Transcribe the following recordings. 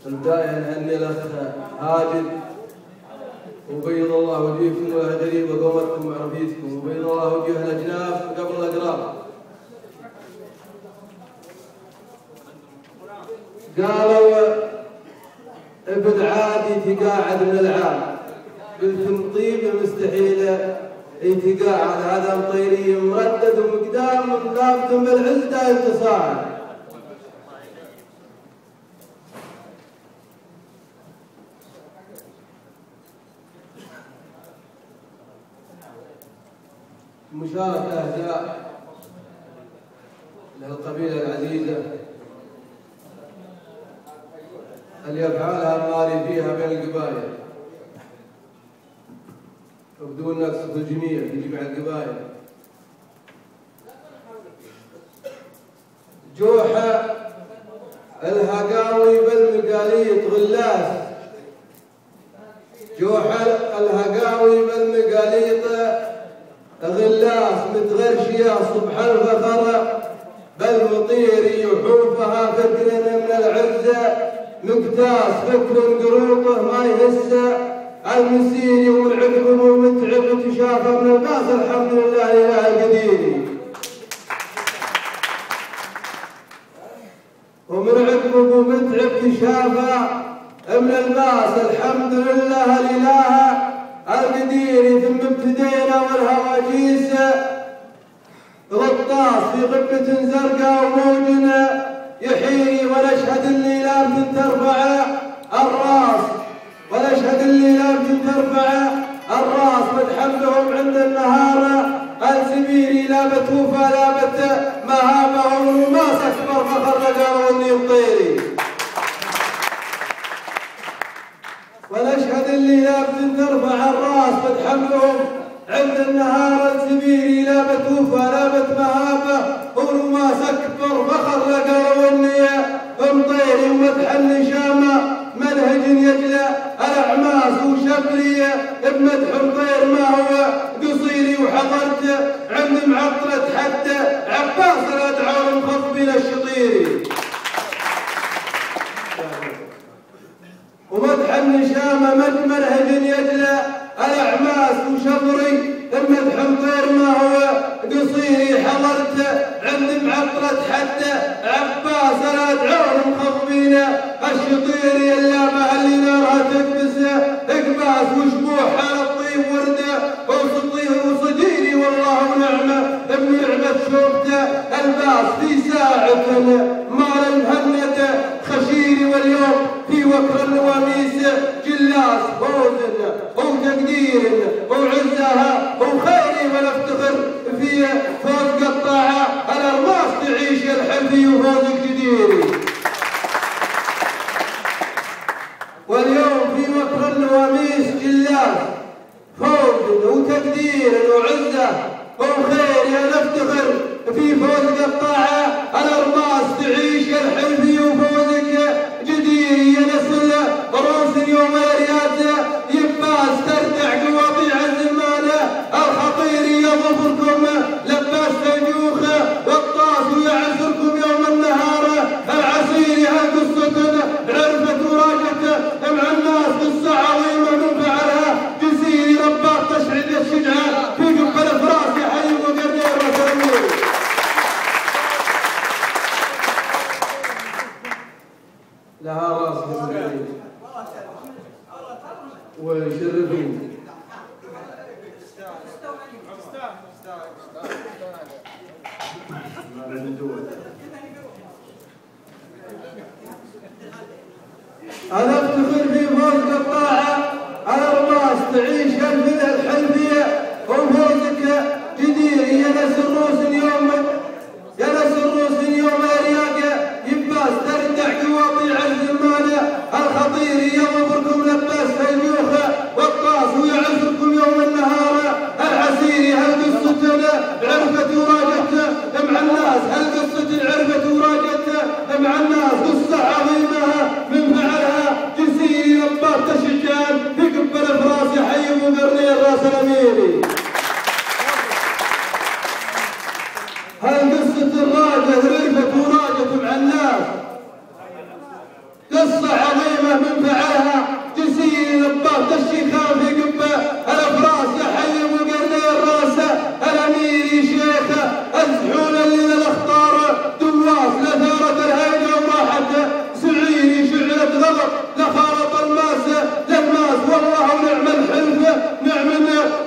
البداية نهني الأخ هاجد وبيض الله وجيهكم وهدري وقومتكم وعرفيتكم وبيض الله وجيه الأجناب قبل الأقراب. قالوا ابن عادي تقاعد من العام، قلت مطيب مستحيل يتقاعد، هذا مطيري مردد ومقدام لابد بالعز دايم تصاعد. مشاركة أهداء للقبيلة العزيزة اللي يفعلها الماري فيها بين القبائل وبدون نقص الجميع في جميع القبائل. جوحة الهقاوي بالمقاليط غلاس، جوحة الهقاوي بالمقاليط غلاس متغرشية صبح الفخر بالمطير يحوفها فكر من العزة مقتاس فكر قروطه ما يهسه المسيري والعقب ومتعب تشافى من الباس الحمد لله اله القدير ومن عقب ومتعب تشافى من الباس الحمد لله الاله القدير. ثم ابتدينا والهواجيس غطاس في قبة زرقاء وموجنا يحيي ونشهد اللي لابد ترفع الراس ونشهد اللي لابد ترفع الراس متحملهم عند النهار الزبيري لابت وفا لابت مهابهم وماس اكبر فخر لقاوا اني مطيري ونشهد اللي لابد ترفع الراس متحملهم عند النهار الزبيري لابت وفا لابت مهابه ورماس اكبر فخر لقاوا اني مطيري ومدح شامه منهج يجلى الاعماس وشبلي بمدح مطير ما هو قصيري وحضرت عند معطرة حتى عباس الادعاء المخطبين الشطيري ومدح النشامة منهج يجلى الاعماس وشبري بمدح مطير ما هو قصيري حضرت عند معطرة حتى عباس الادعاء المخطبين الشطيري اللامة اللي نارها تكبس اكباس وشبوح على الطيب ورده وسطيه وصديري والله ونعمه بنعمه شوفته الباس في ساعه مال المهند خشيري واليوم في وكر النواميس جلاس فوز وتقدير وعزها وخيري ولا افتخر في فوز قطاعه الارماس تعيش الحلفي وفوزك جديري واليوم في وكر النواميس جلاس فوز وتقدير وعزه وخير يا نفتخر في فوز قطاعه الارماس تعيش الحلفي وفوزك جدير يا نسل روس يوم الرياض يباس ترتع قواطيع الزمانه الخطير يظفركم لباس تنجوخ والطاس ويعزركم يوم النهار العسير هالقصه عرفت وراجت مع الناس قصه عظيمه من فعلها جزيري رباط تشعل الشجعه في قبل فراس حي وقرنير وتنوير لها راس ويشرفني أنا أفتخر في فوز قطاعة الأرماس تعيش الفدى الحلفية وفوزك جدير يا ناس الروس اليوم يا ناس الروس اليوم الرياقة يباس تردع قواطيع الزمانة الخطير يظفركم لباس هالجوخة والطاس ويعزكم يوم النهار العسيري هالقصة عرفت وراجت مع الناس هالقصة عرفت وراجت مع الناس قصة عظيمة من فعلها جسيري رباط تشجان في قبل فراس حي وقرنير راس الاميري هالقصة الراجة عرفت وراجت مع الناس قصة عظيمة العظيمة من فعلها جسير نبات الشيخان في قبة الأفراس يا حي وقرني الراسة الأمير شيخة الزحول اللي للأخطار دواس لثارة الهيجة وراحته سعيري شعلة غضب لخالط الماسة للماس والله ونعم الحلفة نعم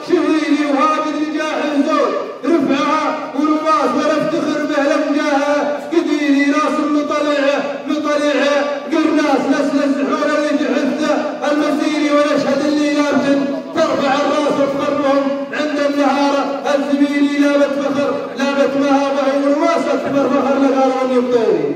شهيري وهاجد نجاح الزول رفعها ونواس ونفتخر به لمجاها قديري راس مطلعه قرناس نسل الزحول اللي تحثه المسيري ونشهد اللي لابد ترفع الراس وتخرهم عند النهارة الزميلي لابت فخر لابت مهابه ونواس اكبر فخر لقالوا يبطيري